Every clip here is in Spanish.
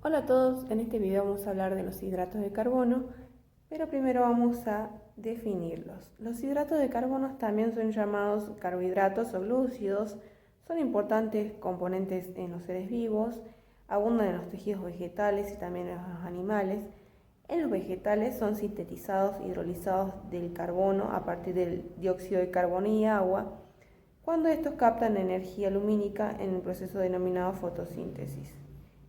Hola a todos, en este video vamos a hablar de los hidratos de carbono, pero primero vamos a definirlos. Los hidratos de carbono también son llamados carbohidratos o glúcidos, son importantes componentes en los seres vivos, abundan en los tejidos vegetales y también en los animales. En los vegetales son sintetizados hidrolizados del carbono a partir del dióxido de carbono y agua, cuando estos captan energía lumínica en el proceso denominado fotosíntesis.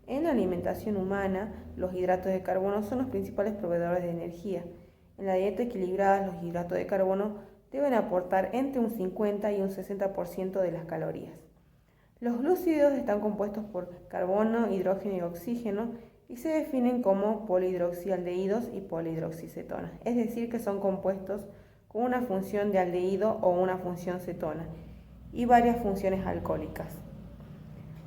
En la alimentación humana, los hidratos de carbono son los principales proveedores de energía. En la dieta equilibrada, los hidratos de carbono deben aportar entre un 50 y un 60% de las calorías. Los glúcidos están compuestos por carbono, hidrógeno y oxígeno y se definen como polihidroxialdehídos y polihidroxicetonas, es decir, que son compuestos con una función de aldehído o una función cetona y varias funciones alcohólicas.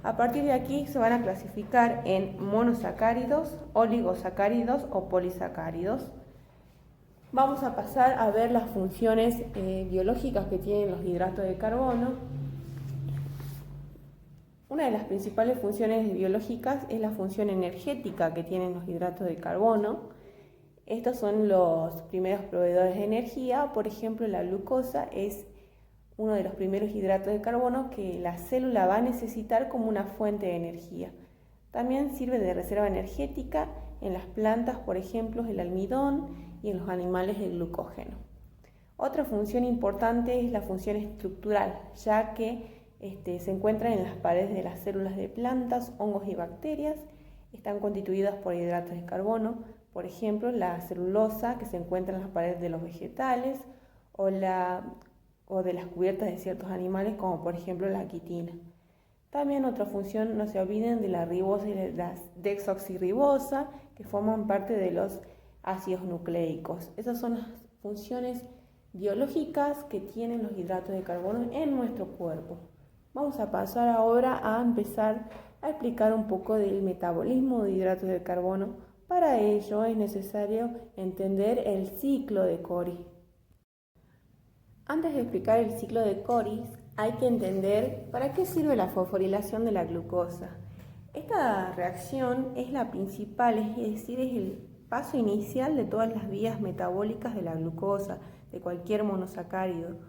A partir de aquí se van a clasificar en monosacáridos, oligosacáridos o polisacáridos. Vamos a pasar a ver las funciones biológicas que tienen los hidratos de carbono. Una de las principales funciones biológicas es la función energética que tienen los hidratos de carbono. Estos son los primeros proveedores de energía. Por ejemplo, la glucosa es uno de los primeros hidratos de carbono que la célula va a necesitar como una fuente de energía. También sirve de reserva energética en las plantas, por ejemplo, el almidón, y en los animales el glucógeno. Otra función importante es la función estructural, ya que se encuentran en las paredes de las células de plantas, hongos y bacterias. Están constituidas por hidratos de carbono, por ejemplo, la celulosa que se encuentra en las paredes de los vegetales o de las cubiertas de ciertos animales, como por ejemplo la quitina. También otra función, no se olviden de la ribosa y la desoxirribosa, que forman parte de los ácidos nucleicos. Esas son las funciones biológicas que tienen los hidratos de carbono en nuestro cuerpo. Vamos a pasar ahora a empezar a explicar un poco del metabolismo de hidratos de carbono. Para ello es necesario entender el ciclo de Cori. Antes de explicar el ciclo de Cori, hay que entender para qué sirve la fosforilación de la glucosa. Esta reacción es la principal, es decir, es el paso inicial de todas las vías metabólicas de la glucosa, de cualquier monosacárido.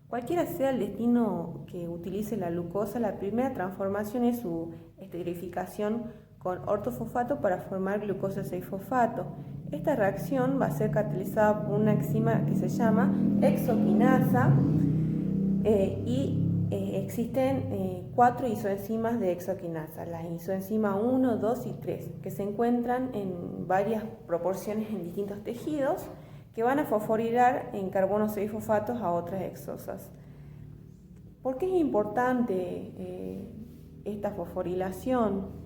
Cualquiera sea el destino que utilice la glucosa, la primera transformación es su esterificación con ortofosfato para formar glucosa 6-fosfato. Esta reacción va a ser catalizada por una enzima que se llama exoquinasa existen 4 isoenzimas de exoquinasa, las isoenzimas 1, 2 y 3, que se encuentran en varias proporciones en distintos tejidos que van a fosforilar en carbono 6-fosfatos a otras exosas. ¿Por qué es importante esta fosforilación?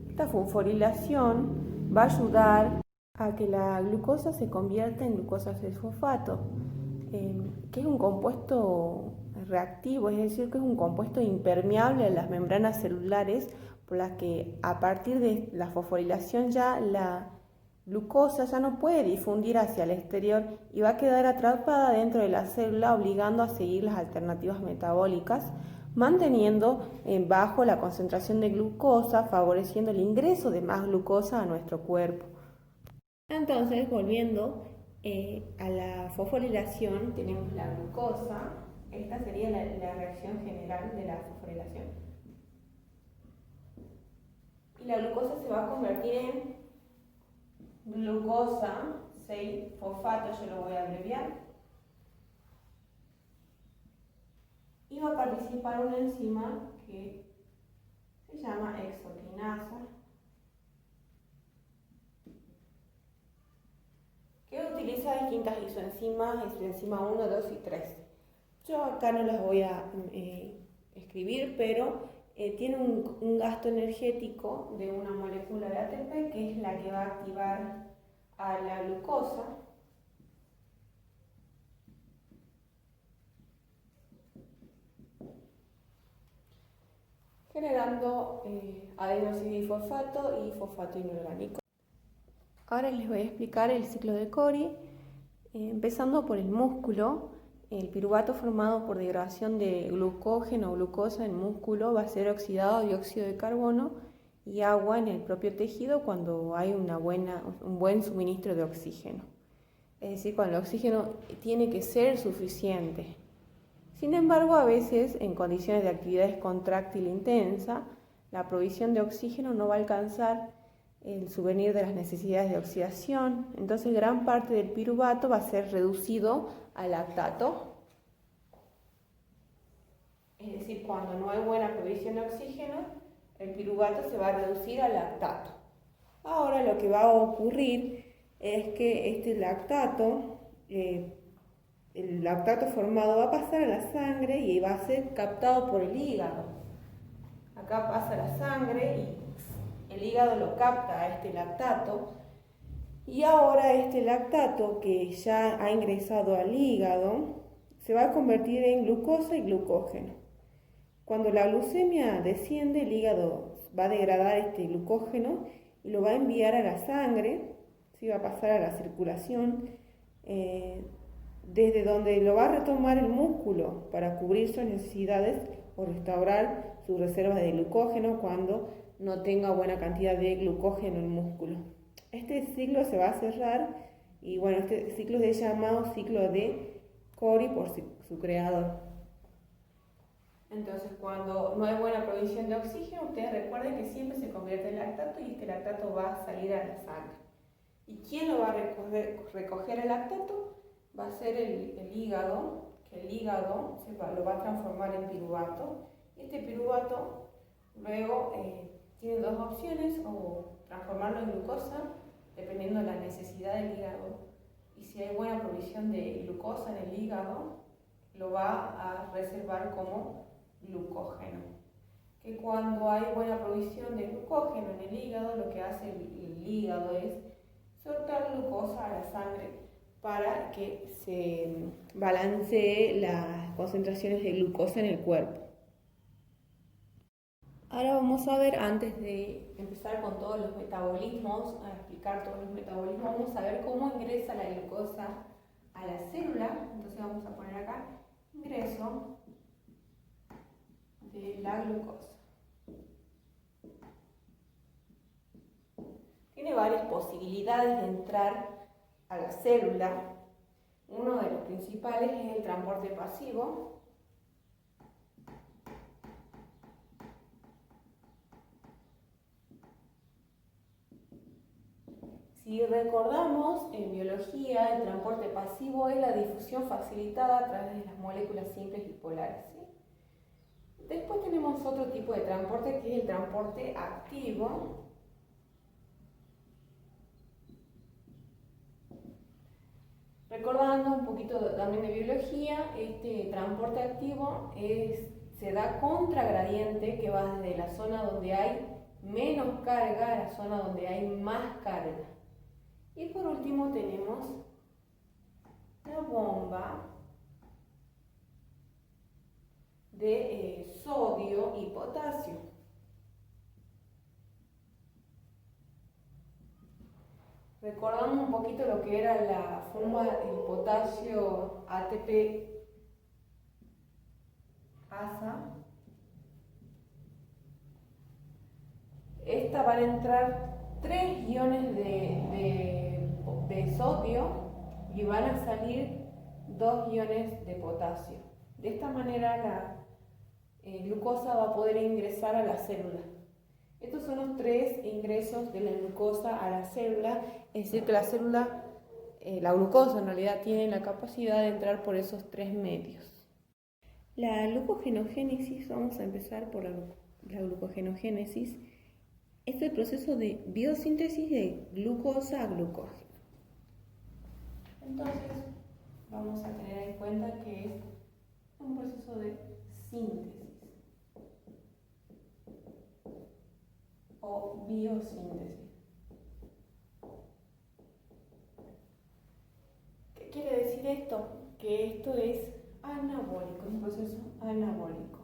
Esta fosforilación va a ayudar a que la glucosa se convierta en glucosa 6-fosfato, que es un compuesto reactivo, es decir, que es un compuesto impermeable a las membranas celulares, por las que a partir de la fosforilación ya la glucosa ya no puede difundir hacia el exterior y va a quedar atrapada dentro de la célula, obligando a seguir las alternativas metabólicas, manteniendo bajo la concentración de glucosa, favoreciendo el ingreso de más glucosa a nuestro cuerpo. Entonces, volviendo a la fosforilación, tenemos la glucosa. Esta sería la reacción general de la fosforilación. Y la glucosa se va a convertir en glucosa 6-fosfato, yo lo voy a abreviar. Y va a participar una enzima que se llama exoquinasa, que utiliza distintas isoenzimas, isoenzima 1, 2 y 3. Yo acá no las voy a escribir, pero tiene un gasto energético de una molécula de ATP, que es la que va a activar a la glucosa, generando adenosindifosfato y fosfato inorgánico. Ahora les voy a explicar el ciclo de Cori, empezando por el músculo. El piruvato formado por degradación de glucógeno o glucosa en músculo va a ser oxidado a dióxido de carbono y agua en el propio tejido cuando hay un buen suministro de oxígeno. Es decir, cuando el oxígeno tiene que ser suficiente. Sin embargo, a veces en condiciones de actividad contráctil intensa, la provisión de oxígeno no va a alcanzar el subvenir de las necesidades de oxidación, entonces gran parte del piruvato va a ser reducido a lactato. Es decir, cuando no hay buena provisión de oxígeno, el piruvato se va a reducir a lactato. Ahora lo que va a ocurrir es que este lactato, el lactato formado va a pasar a la sangre y va a ser captado por el hígado. Acá pasa la sangre y el hígado lo capta a este lactato. Y ahora este lactato que ya ha ingresado al hígado se va a convertir en glucosa y glucógeno. Cuando la glucemia desciende, el hígado va a degradar este glucógeno y lo va a enviar a la sangre, ¿sí? Va a pasar a la circulación, desde donde lo va a retomar el músculo para cubrir sus necesidades o restaurar sus reservas de glucógeno cuando no tenga buena cantidad de glucógeno en el músculo. Este ciclo se va a cerrar y bueno, este ciclo es llamado ciclo de Cori por su creador. Entonces, cuando no hay buena provisión de oxígeno, ustedes recuerden que siempre se convierte en lactato y este lactato va a salir a la sangre. ¿Y quién lo va a recoger el lactato? Va a ser el hígado, que el hígado lo va a transformar en piruvato. Este piruvato luego tiene dos opciones, o transformarlo en glucosa, dependiendo de la necesidad del hígado. Y si hay buena provisión de glucosa en el hígado, lo va a reservar como glucógeno. Que cuando hay buena provisión de glucógeno en el hígado, lo que hace el hígado es soltar glucosa a la sangre para que se balancee las concentraciones de glucosa en el cuerpo. Ahora vamos a ver, antes de empezar con todos los metabolismos, a explicar todos los metabolismos, vamos a ver cómo ingresa la glucosa a la célula. Entonces vamos a poner acá ingreso de la glucosa. Tiene varias posibilidades de entrar a la célula. Uno de los principales es el transporte pasivo. Si recordamos, en biología el transporte pasivo es la difusión facilitada a través de las moléculas simples y polares, ¿sí? Después tenemos otro tipo de transporte que es el transporte activo. Recordando un poquito también de biología, este transporte activo se da contragradiente, que va desde la zona donde hay menos carga a la zona donde hay más carga. Y por último tenemos la bomba de sodio y potasio. Recordando un poquito lo que era la forma del potasio ATP ASA. Esta van a entrar 3 iones de sodio y van a salir 2 iones de potasio. De esta manera la glucosa va a poder ingresar a la célula. Estos son los 3 ingresos de la glucosa a la célula, es decir que la célula, la glucosa en realidad tiene la capacidad de entrar por esos 3 medios. La glucogenogénesis, vamos a empezar por la glucogenogénesis. Es el proceso de biosíntesis de glucosa a glucógeno. Entonces, vamos a tener en cuenta que es un proceso de síntesis o biosíntesis. ¿Qué quiere decir esto? Que esto es anabólico, un proceso anabólico.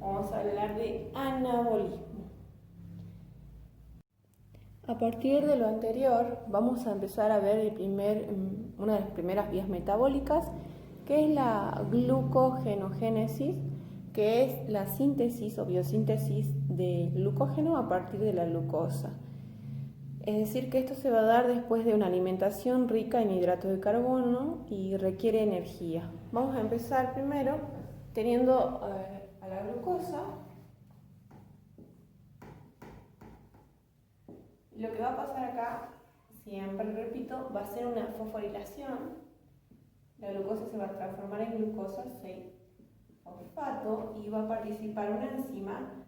Vamos a hablar de anabolismo. A partir de lo anterior, vamos a empezar a ver una de las primeras vías metabólicas, que es la glucogenogénesis, que es la síntesis o biosíntesis del glucógeno a partir de la glucosa. Es decir, que esto se va a dar después de una alimentación rica en hidratos de carbono y requiere energía. Vamos a empezar primero teniendo a la glucosa. Lo que va a pasar acá, siempre repito, va a ser una fosforilación. La glucosa se va a transformar en glucosa 6-fosfato y va a participar una enzima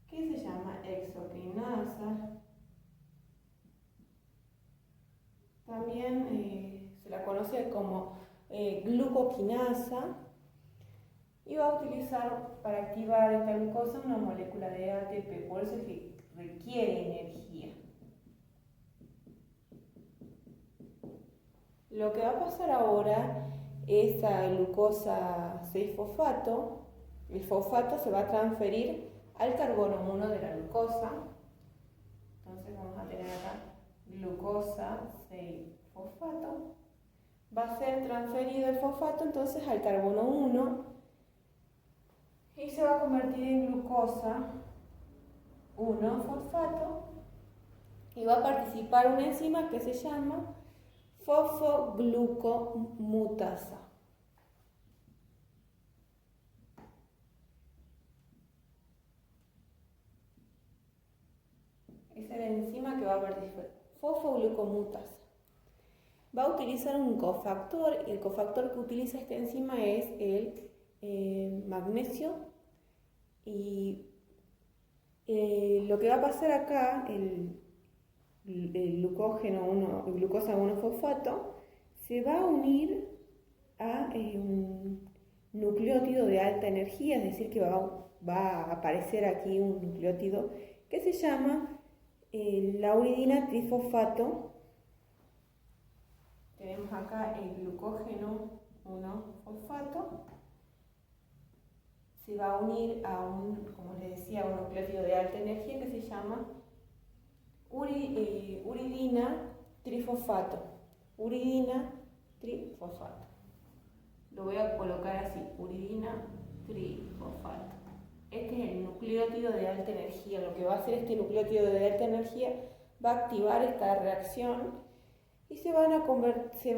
que se llama exoquinasa. También se la conoce como glucoquinasa y va a utilizar para activar esta glucosa una molécula de ATP, por eso es que requiere energía. Lo que va a pasar ahora, esa glucosa 6-fosfato, el fosfato se va a transferir al carbono 1 de la glucosa. Entonces vamos a tener acá glucosa 6-fosfato. Va a ser transferido el fosfato entonces al carbono 1 y se va a convertir en glucosa 1-fosfato y va a participar una enzima que se llama fosfoglucomutasa. Esa es la enzima que va a participar. Fosfoglucomutasa. Va a utilizar un cofactor y el cofactor que utiliza esta enzima es el magnesio. Y lo que va a pasar acá, el glucosa 1-fosfato, se va a unir a un nucleótido de alta energía, es decir, que va a aparecer aquí un nucleótido que se llama la uridina trifosfato. Tenemos acá el glucógeno 1-fosfato. Se va a unir a como les decía, un nucleótido de alta energía que se llama uridina trifosfato. Uridina trifosfato. Lo voy a colocar así, uridina trifosfato. Este es el nucleótido de alta energía. Lo que va a hacer este nucleótido de alta energía va a activar esta reacción y se va a unir y se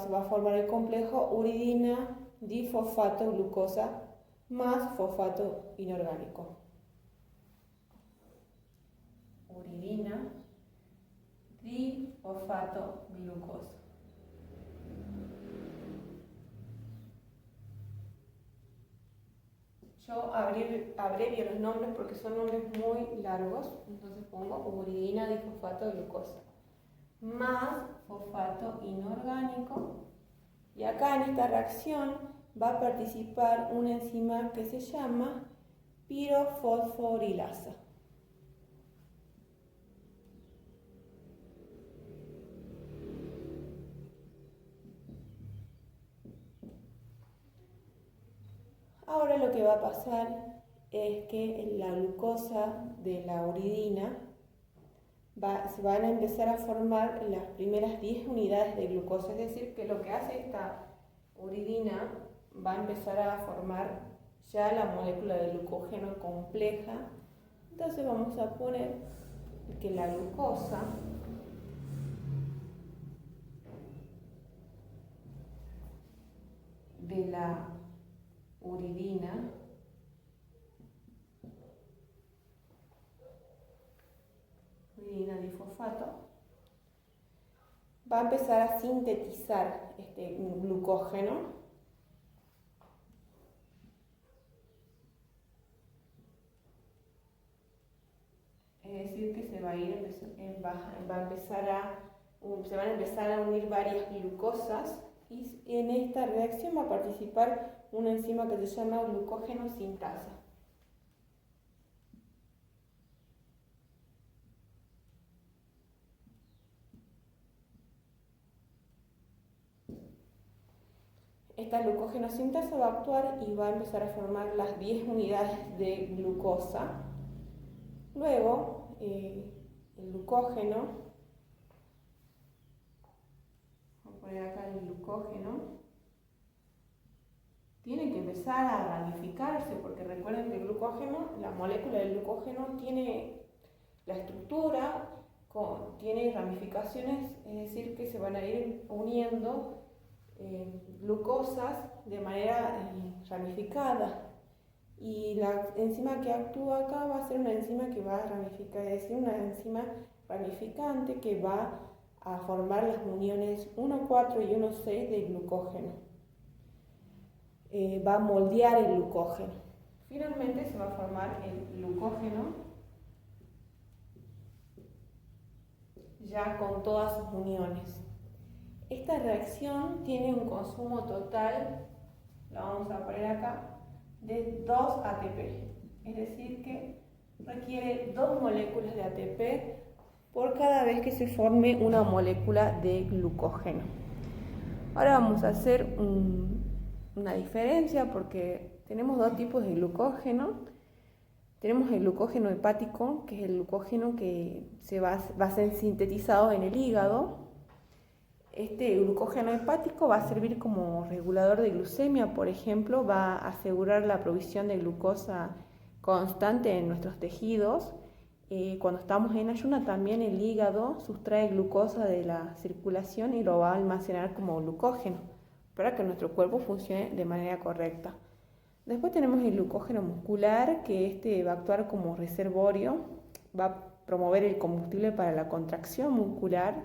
va a formar el complejo uridina difosfato glucosa más fosfato inorgánico. Uridina difosfato glucosa. Yo abrevio los nombres porque son nombres muy largos, entonces pongo uridina difosfato glucosa más fosfato inorgánico, y acá en esta reacción va a participar una enzima que se llama pirofosforilasa. Ahora lo que va a pasar es que la glucosa de la uridina se van a empezar a formar las primeras 10 unidades de glucosa, es decir, que lo que hace esta uridina va a empezar a formar ya la molécula de glucógeno compleja. Entonces vamos a poner que la glucosa de la uridina difosfato va a empezar a sintetizar este glucógeno. Es decir, que se van a empezar a unir varias glucosas y en esta reacción va a participar una enzima que se llama glucógeno sintasa. Esta glucógeno sintasa va a actuar y va a empezar a formar las 10 unidades de glucosa. Luego, el glucógeno, voy a poner acá el glucógeno, tiene que empezar a ramificarse, porque recuerden que el glucógeno, la molécula del glucógeno tiene la estructura, tiene ramificaciones, es decir, que se van a ir uniendo glucosas de manera ramificada. Y la enzima que actúa acá va a ser una enzima que va a ramificar, es decir, una enzima ramificante que va a formar las uniones 1,4 y 1,6 de glucógeno. Va a moldear el glucógeno. Finalmente se va a formar el glucógeno ya con todas sus uniones. Esta reacción tiene un consumo total, lo vamos a poner acá, de 2 ATP. Es decir que requiere 2 moléculas de ATP por cada vez que se forme una molécula de glucógeno. Ahora vamos a hacer una diferencia porque tenemos 2 tipos de glucógeno. Tenemos el glucógeno hepático, que es el glucógeno que va a ser sintetizado en el hígado. Este glucógeno hepático va a servir como regulador de glucemia, por ejemplo, va a asegurar la provisión de glucosa constante en nuestros tejidos. Cuando estamos en ayuno también el hígado sustrae glucosa de la circulación y lo va a almacenar como glucógeno para que nuestro cuerpo funcione de manera correcta. Después tenemos el glucógeno muscular, que va a actuar como reservorio, va a promover el combustible para la contracción muscular,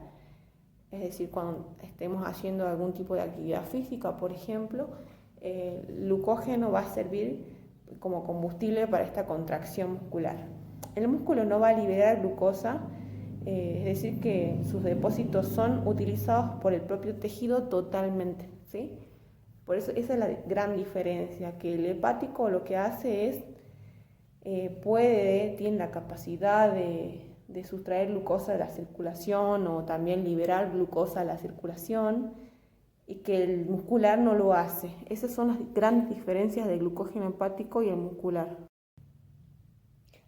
es decir, cuando estemos haciendo algún tipo de actividad física, por ejemplo, el glucógeno va a servir como combustible para esta contracción muscular. El músculo no va a liberar glucosa, es decir, que sus depósitos son utilizados por el propio tejido totalmente, ¿sí? Por eso esa es la gran diferencia, que el hepático lo que hace es, tiene la capacidad de sustraer glucosa de la circulación o también liberar glucosa de la circulación, y que el muscular no lo hace. Esas son las grandes diferencias del glucógeno hepático y el muscular.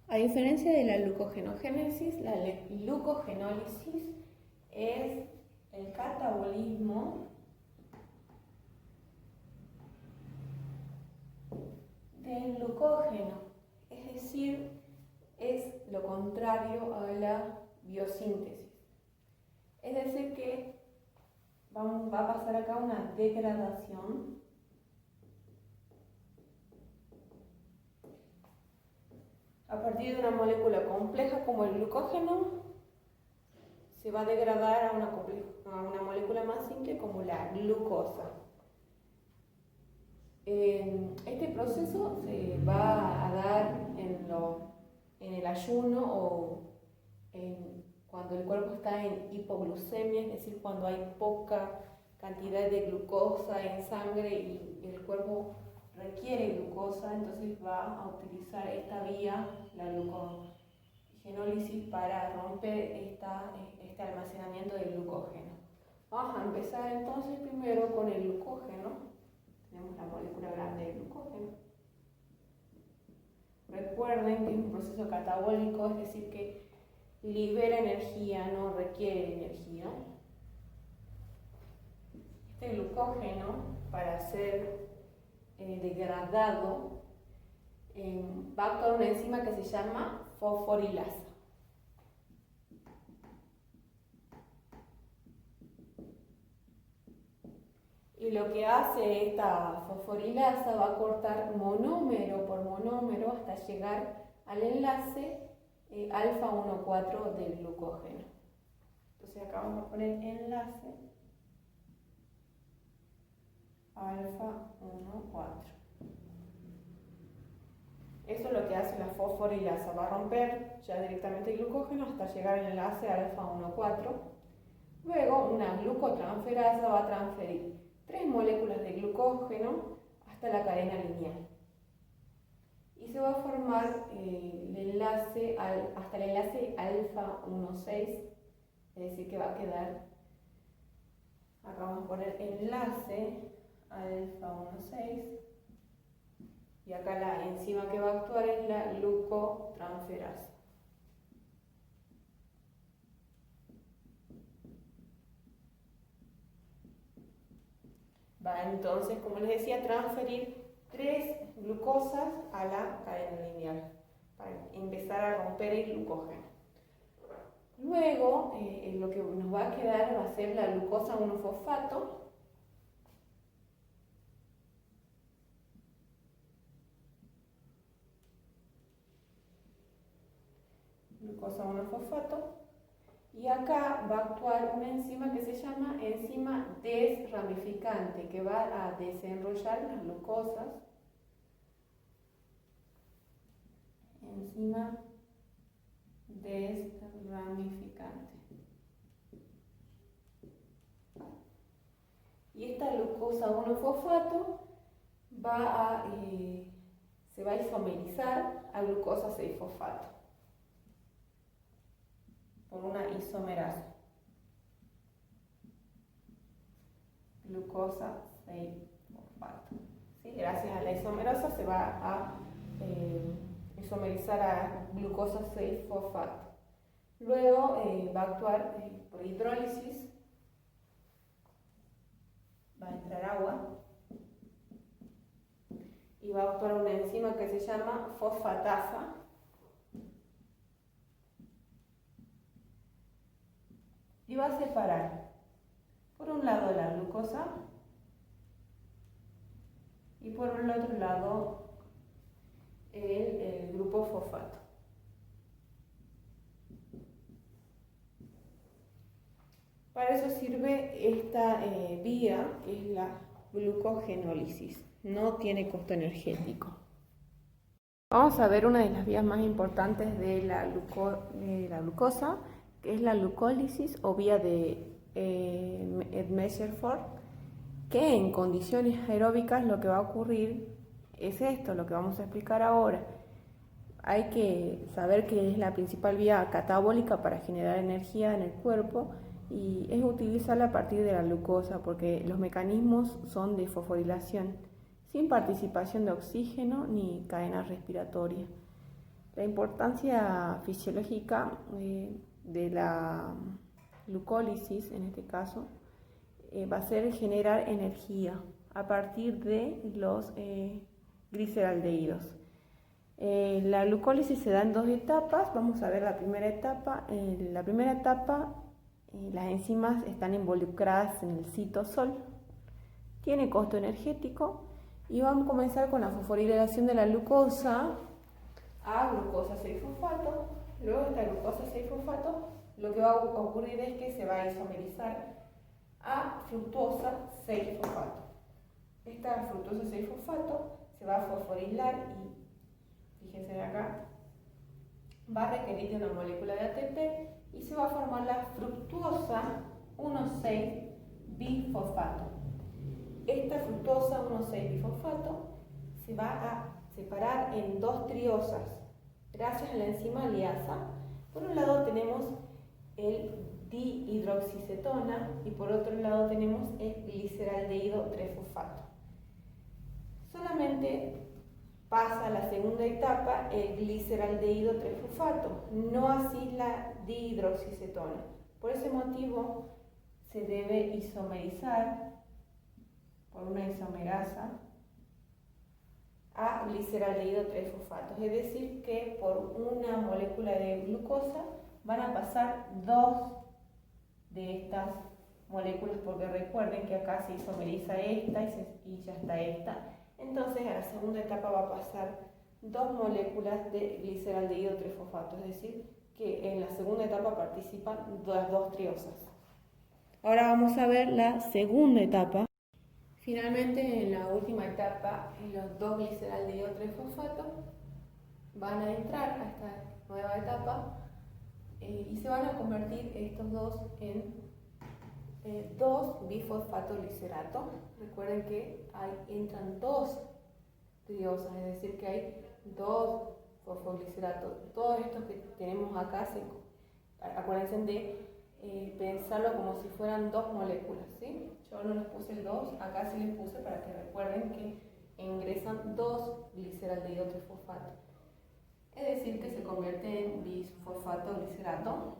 A diferencia de la glucogenogénesis, la glucogenólisis es el catabolismo del glucógeno, es decir, es lo contrario a la biosíntesis. Es decir que va a pasar acá una degradación a partir de una molécula compleja como el glucógeno. Se va a degradar a una molécula más simple como la glucosa. Este proceso se va a dar en el ayuno o cuando el cuerpo está en hipoglucemia, es decir, cuando hay poca cantidad de glucosa en sangre y el cuerpo requiere glucosa, entonces va a utilizar esta vía, la glucogenólisis, para romper este almacenamiento de glucógeno. Vamos a empezar entonces primero con el glucógeno. Tenemos la molécula grande de glucógeno. Recuerden que es un proceso catabólico, es decir, que libera energía, no requiere energía. Este glucógeno, para ser degradado, va a actuar una enzima que se llama fosforilasa. Y lo que hace esta fosforilasa va a cortar monómero por monómero hasta llegar al enlace alfa 1,4 del glucógeno. Entonces acá vamos a poner enlace alfa 1,4. Eso es lo que hace la fosforilasa, va a romper ya directamente el glucógeno hasta llegar al enlace alfa 1,4. Luego una glucotransferasa va a transferir 3 moléculas de glucógeno hasta la cadena lineal. Y se va a formar hasta el enlace alfa 1,6, es decir que va a quedar, acá vamos a poner enlace alfa 1,6, y acá la enzima que va a actuar es la glucotransferasa. Va entonces, como les decía, a transferir 3 glucosas a la cadena lineal para empezar a romper el glucógeno. Luego, lo que nos va a quedar va a ser la glucosa 1-fosfato. Glucosa 1-fosfato. Y acá va a actuar una enzima que se llama enzima desramificante, que va a desenrollar las glucosas. Enzima desramificante. Y esta glucosa 1-fosfato se va a isomerizar a glucosa 6-fosfato por una isomerasa. Glucosa 6-fosfato. ¿Sí? Gracias a la isomerasa se va a isomerizar a glucosa 6-fosfato. Luego va a actuar por hidrólisis. Va a entrar agua y va a actuar una enzima que se llama fosfatasa. Y va a separar por un lado la glucosa y por el otro lado el grupo fosfato. Para eso sirve esta vía, que es la glucogenólisis. No tiene costo energético. Vamos a ver una de las vías más importantes de la glucosa, que es la glucólisis o vía de Edmesher-Ford, que en condiciones aeróbicas lo que va a ocurrir es esto, lo que vamos a explicar ahora. Hay que saber que es la principal vía catabólica para generar energía en el cuerpo y es utilizarla a partir de la glucosa porque los mecanismos son de fosforilación, sin participación de oxígeno ni cadena respiratoria. La importancia fisiológica de la glucólisis, en este caso, va a ser generar energía a partir de los gliceraldehídos. La glucólisis se da en 2 etapas. Vamos a ver la primera etapa. En la primera etapa, las enzimas están involucradas en el citosol. Tiene costo energético y vamos a comenzar con la fosforilación de la glucosa a glucosa 6-fosfato. Luego esta glucosa 6-fosfato, lo que va a ocurrir es que se va a isomerizar a fructosa 6-fosfato. Esta fructosa 6-fosfato se va a fosforilar y, fíjense acá, va a requerir de una molécula de ATP y se va a formar la fructuosa 1,6-bifosfato. Esta fructosa 1,6-bifosfato se va a separar en 2 triosas gracias a la enzima liasa. Por un lado tenemos el dihidroxicetona y por otro lado tenemos el gliceraldehído 3-fosfato. Solamente pasa a la segunda etapa el gliceraldehído 3-fosfato, no así la dihidroxicetona. Por ese motivo se debe isomerizar por una isomerasa a gliceraldehído 3-fosfato, es decir que por una molécula de glucosa van a pasar 2 de estas moléculas, porque recuerden que acá se isomeriza esta y ya está esta. Entonces a la segunda etapa va a pasar 2 moléculas de gliceraldehído 3-fosfato, es decir que en la segunda etapa participan las 2 triosas. Ahora vamos a ver la segunda etapa. Finalmente, en la última etapa, los 2 gliceraldehído 3-fosfato van a entrar a esta nueva etapa y se van a convertir estos dos en 2-bifosfatoglicerato. Recuerden que entran 2 triosas, es decir que hay 2 fosfogliceratos. Todo esto que tenemos acá, acuérdense de pensarlo como si fueran 2 moléculas, ¿sí? Yo no les puse el 2, acá sí les puse para que recuerden que ingresan 2 gliceraldehído 3-fosfato. Es decir, que se convierte en bisfosfatoglicerato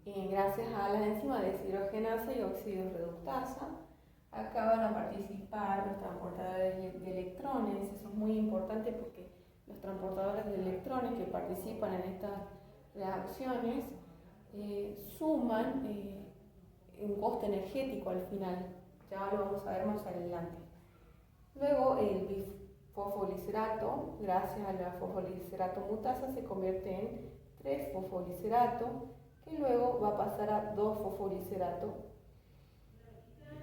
gracias a las enzimas deshidrogenasa y oxidorreductasa, Acá van a participar los transportadores de electrones. Eso es muy importante porque los transportadores de electrones que participan en estas reacciones suman un costo energético al final. Ya lo vamos a ver más adelante. Luego el bifosfoliserato, gracias a la fosfoliserato mutasa, se convierte en 3-fosfoliserato, que luego va a pasar a 2-fosfoliserato.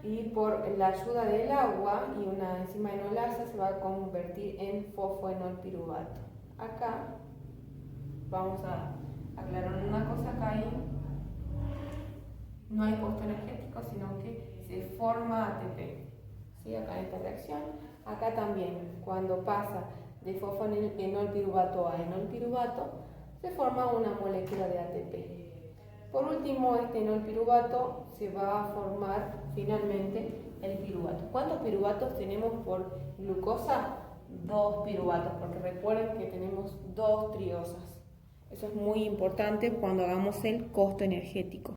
Y por la ayuda del agua y una enzima enolasa se va a convertir en fosfoenolpiruvato. Acá vamos a aclarar una cosa, acá no hay costo energético, sino que se forma ATP. ¿Sí? Acá en esta reacción, acá también, cuando pasa de fosfoenolpiruvato a enolpiruvato, se forma una molécula de ATP. Por último, este enolpiruvato se va a formar finalmente el piruvato. ¿Cuántos piruvatos tenemos por glucosa? 2 piruvatos, porque recuerden que tenemos 2 triosas. Eso es muy importante cuando hagamos el costo energético.